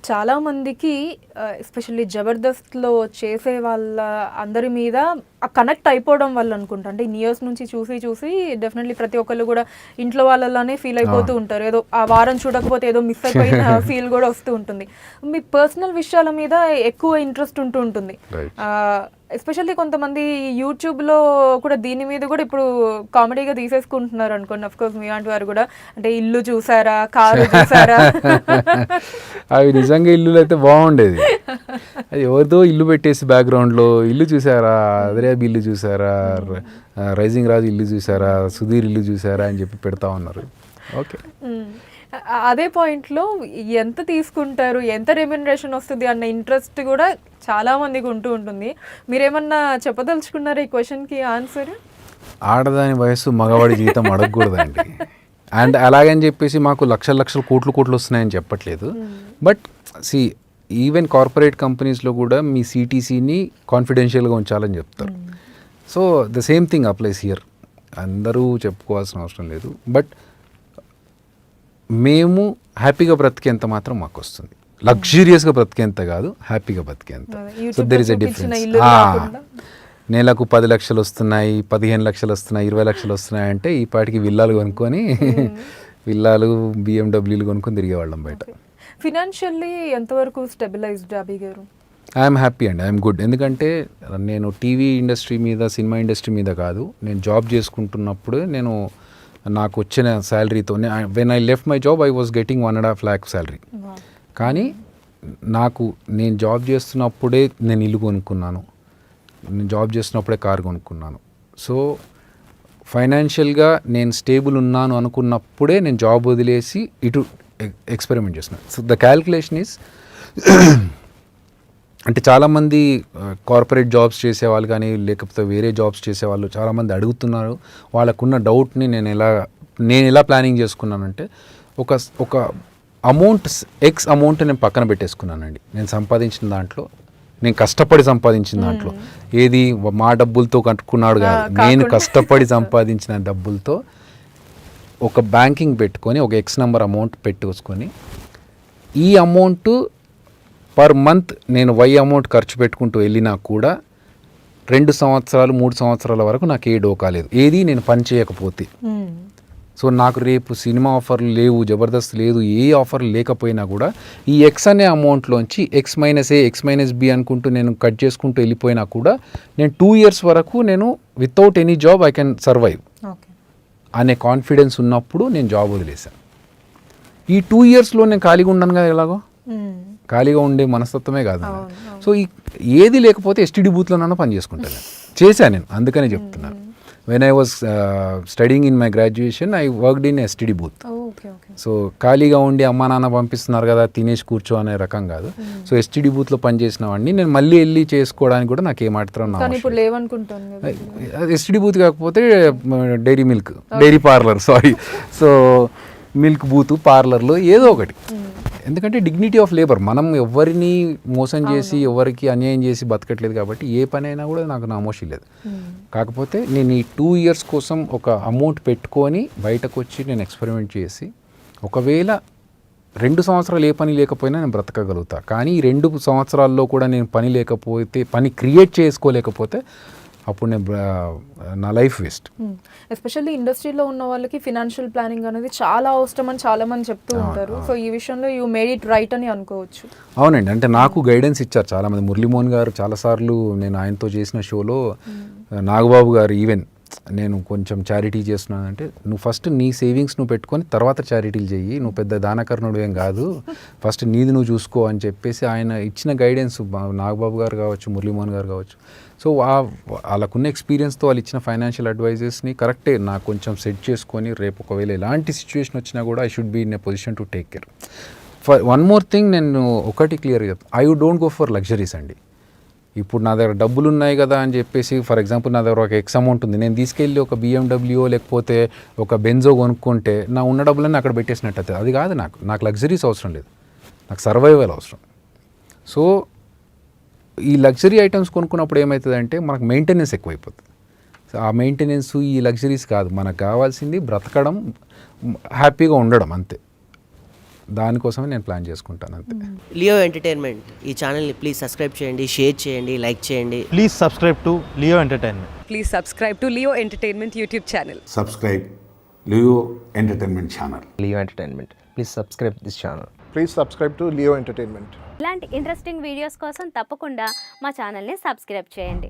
చాలా మందికి ఎస్పెషల్లీ జబర్దస్త్లో చేసే వాళ్ళ అందరి మీద ఆ కనెక్ట్ అయిపోవడం వల్ల అనుకుంటా, అంటే ఇన్ని ఇయర్స్ నుంచి చూసి చూసి డెఫినెట్లీ ప్రతి ఒక్కళ్ళు కూడా ఇంట్లో వాళ్ళలానే ఫీల్ అయిపోతూ ఉంటారు. ఏదో ఆ వారం చూడకపోతే ఏదో మిస్ అయిపోయిన ఫీల్ కూడా వస్తూ ఉంటుంది. మీ పర్సనల్ విషయాల మీద ఎక్కువ ఇంట్రెస్ట్ ఉంటూ ఉంటుంది. ఎస్పెషల్లీ కొంతమంది యూట్యూబ్లో కూడా దీని మీద కూడా ఇప్పుడు కామెడీగా తీసేసుకుంటున్నారు అనుకోండి. అఫ్ కోర్స్ మీ లాంటి వారు కూడా, అంటే ఇల్లు చూసారా, కారు చూసారా. అవి నిజంగా ఇల్లులు అయితే బాగుండేది. అది ఎవరితో ఇల్లు పెట్టేసి బ్యాక్గ్రౌండ్లో ఇల్లు చూసారా, అదరేబ్ ఇల్లు చూసారా, రైజింగ్ రాజు ఇల్లు చూసారా, సుధీర్ ఇల్లు చూసారా అని చెప్పి పెడతా ఉన్నారు. ఓకే, అదే పాయింట్లో ఎంత తీసుకుంటారు, ఎంత రెమ్యునరేషన్ వస్తుంది అన్న ఇంట్రెస్ట్ కూడా చాలా మందికి ఉంటూ ఉంటుంది. మీరేమన్నా చెప్పదలుచుకున్నారా ఈ క్వశ్చన్కి ఆన్సర్? ఆడదాని వయసు మగవాడి జీతం అడగకూడదండి. అండ్ అలాగని చెప్పేసి మాకు లక్షల లక్షల కోట్లు వస్తున్నాయని చెప్పట్లేదు. బట్ సి, ఈవెన్ కార్పొరేట్ కంపెనీస్లో కూడా మీ సిటీసీని కాన్ఫిడెన్షియల్గా ఉంచాలని చెప్తారు. So the same thing applies here. అందరూ చెప్పుకోవాల్సిన అవసరం లేదు. బట్ మేము హ్యాపీగా బ్రతికేంత మాత్రం మాకు వస్తుంది. లగ్జూరియస్గా బ్రతికేంత కాదు, హ్యాపీగా బ్రతికేంత. So there is a difference. నెలకు 10 లక్షలు వస్తున్నాయి, 15 లక్షలు వస్తున్నాయి, 20 లక్షలు వస్తున్నాయి అంటే ఈ పాటికి విల్లాలు కొనుక్కొని విల్లాలు BMW కొనుక్కొని తిరిగేవాళ్ళం బయట. ఫినాన్షియల్లీ ఎంతవరకు స్టెబిలైజ్డ్ అభి గారు? ఐఎమ్ హ్యాపీ అండి, ఐఎమ్ గుడ్. ఎందుకంటే నేను టీవీ ఇండస్ట్రీ మీద, సినిమా ఇండస్ట్రీ మీద కాదు, నేను జాబ్ చేసుకుంటున్నప్పుడు నేను నాకు వచ్చిన శాలరీతో, when I left my job I was getting 1.5 lakh salary. కానీ నేను జాబ్ చేస్తున్నప్పుడే నేను ఇల్లు కొనుక్కున్నాను, నేను జాబ్ చేస్తున్నప్పుడే కారు కొనుక్కున్నాను. సో ఫైనాన్షియల్గా నేను స్టేబుల్ ఉన్నాను అనుకున్నప్పుడే నేను జాబ్ వదిలేసి ఇటు ఎక్స్పెరిమెంట్ చేస్తున్నాను. సో ద క్యాల్కులేషన్ ఈజ్, అంటే చాలామంది కార్పొరేట్ జాబ్స్ చేసేవాళ్ళు కానీ లేకపోతే వేరే జాబ్స్ చేసేవాళ్ళు చాలామంది అడుగుతున్నారు. వాళ్ళకున్న డౌట్ని నేను ఎలా ప్లానింగ్ చేసుకున్నానంటే, ఒక అమౌంట్, ఎక్స్ అమౌంట్ నేను పక్కన పెట్టేసుకున్నానండి. నేను సంపాదించిన దాంట్లో, నేను కష్టపడి సంపాదించిన దాంట్లో, ఏది మా డబ్బులతో కట్టుకున్నాడు కాదు, నేను కష్టపడి సంపాదించిన డబ్బులతో ఒక బ్యాంకింగ్ పెట్టుకొని ఒక ఎక్స్ నెంబర్ అమౌంట్ పెట్టుకొని, ఈ అమౌంట్ పర్ మంత్ నేను అమౌంట్ ఖర్చు పెట్టుకుంటూ వెళ్ళినా కూడా 2 సంవత్సరాలు 3 సంవత్సరాల వరకు నాకు ఏ డోకా లేదు, ఏది నేను పని చేయకపోతే. సో నాకు రేపు సినిమా ఆఫర్లు లేవు, జబర్దస్త్ లేదు, ఏ ఆఫర్లు లేకపోయినా కూడా ఈ ఎక్స్ అనే అమౌంట్లోంచి ఎక్స్ మైనస్ ఏ, ఎక్స్ మైనస్ బి అనుకుంటూ నేను కట్ చేసుకుంటూ వెళ్ళిపోయినా కూడా నేను 2 years వరకు నేను without any job I can survive అనే కాన్ఫిడెన్స్ ఉన్నప్పుడు నేను జాబ్ వదిలేశాను. ఈ 2 yearsలో నేను ఖాళీగా ఉండను కదా, ఎలాగో ఖాళీగా ఉండే మనస్తత్వమే కాదు. సో ఏది లేకపోతే ఎస్టీడీ బూత్లోనన్నా పని చేసుకుంటాను, చేశాను నేను. అందుకనే చెప్తున్నాను, when I was studying in my graduation I worked in STD booth. So ఖాళీగా ఉండి అమ్మా నాన్న పంపిస్తున్నారు కదా తినేసి కూర్చో అనే రకం కాదు. సో ఎస్టీడీ బూత్లో పనిచేసిన వాడిని నేను మళ్ళీ వెళ్ళి చేసుకోవడానికి కూడా నాకు ఏమాత్రం ఎస్టీడీ బూత్ కాకపోతే dairy parlour, so milk booth, పార్లర్లు ఏదో ఒకటి. ఎందుకంటే డిగ్నిటీ ఆఫ్ లేబర్, మనం ఎవరిని మోసం చేసి ఎవరికి అన్యాయం చేసి బతకట్లేదు కాబట్టి ఏ పని అయినా కూడా నాకు నామోషి లేదు. కాకపోతే నేను ఈ 2 years కోసం ఒక అమౌంట్ పెట్టుకొని బయటకు వచ్చి నేను ఎక్స్పెరిమెంట్ చేసి, ఒకవేళ 2 సంవత్సరాలు ఏ పని లేకపోయినా నేను బ్రతకగలుగుతా. కానీ ఈ 2 సంవత్సరాల్లో కూడా నేను పని క్రియేట్ చేసుకోలేకపోతే అప్పుడు నా లైఫ్ వేస్ట్. ఎస్పెషల్లీ ఇండస్ట్రీలో ఉన్న వాళ్ళకి ఫినాన్షియల్ ప్లానింగ్ అనేది చాలా అవసరం అని చాలా మంది చెప్తూ ఉంటారు. సో ఈ విషయంలో యూ మేడ్ ఇట్ రైట్ అని అనుకోవచ్చు. అవునండి, అంటే నాకు గైడెన్స్ ఇచ్చారు చాలామంది. మురళీమోహన్ గారు చాలాసార్లు నేను ఆయనతో చేసిన షోలో, నాగబాబు గారు ఈవెన్ నేను కొంచెం చారిటీ చేస్తున్నానంటే, నువ్వు ఫస్ట్ నీ సేవింగ్స్ నువ్వు పెట్టుకొని తర్వాత చారిటీలు చెయ్యి, నువ్వు పెద్ద దానకర్ణుడు ఏం కాదు, ఫస్ట్ నీది నువ్వు చూసుకో అని చెప్పేసి ఆయన ఇచ్చిన గైడెన్స్, నాగబాబు గారు కావచ్చు, మురళీమోహన్ గారు కావచ్చు. సో వాళ్ళకున్న ఎక్స్పీరియన్స్తో వాళ్ళు ఇచ్చిన ఫైనాన్షియల్ అడ్వైజెస్ని కరెక్టే నాకు కొంచెం సెట్ చేసుకొని, రేపు ఒకవేళ ఎలాంటి సిచ్యువేషన్ వచ్చినా కూడా I should be in a position to take care. For one more thing, నేను ఒకటి క్లియర్గా చెప్తాను, I don't go for luxuries అండి. ఇప్పుడు నా దగ్గర డబ్బులు ఉన్నాయి కదా అని చెప్పేసి, ఫర్ ఎగ్జాంపుల్ నా దగ్గర ఒక ఎక్స్ అమౌంట్ ఉంది, నేను తీసుకెళ్ళి ఒక BMW లేకపోతే ఒక బెంజో కొనుక్కుంటే నా ఉన్న డబ్బులన్నీ అక్కడ పెట్టేసినట్టు అవుతుంది. అది కాదు, నాకు లగ్జరీస్ అవసరం లేదు, నాకు సర్వైవల్ అవసరం. సో ఈ లగ్జరీ ఐటమ్స్ కొనుక్కున్నప్పుడు ఏమవుతుందంటే మనకు మెయింటెనెన్స్ ఎక్కువైపోతుంది. సో ఆ మెయింటెనెన్స్, ఈ లగ్జరీస్ కాదు, మనకు కావాల్సింది బ్రతకడం, హ్యాపీగా ఉండడం, అంతే. దానికోసమే నేను ప్లాన్ చేసుకుంటాను అంతే. లియో ఎంటర్టైన్మెంట్ ఈ ఛానల్ని ప్లీజ్ సబ్స్క్రైబ్ చేయండి, షేర్ చేయండి, లైక్ చేయండి. Please subscribe to Leo Entertainment. Please subscribe to Leo Entertainment YouTube channel. Subscribe Leo Entertainment Channel. Leo Entertainment. Please subscribe this channel. Please subscribe to Leo Entertainment. ఇలాంటి interesting videos కోసం తప్పకుండా మా ఛానల్ని subscribe చేయండి.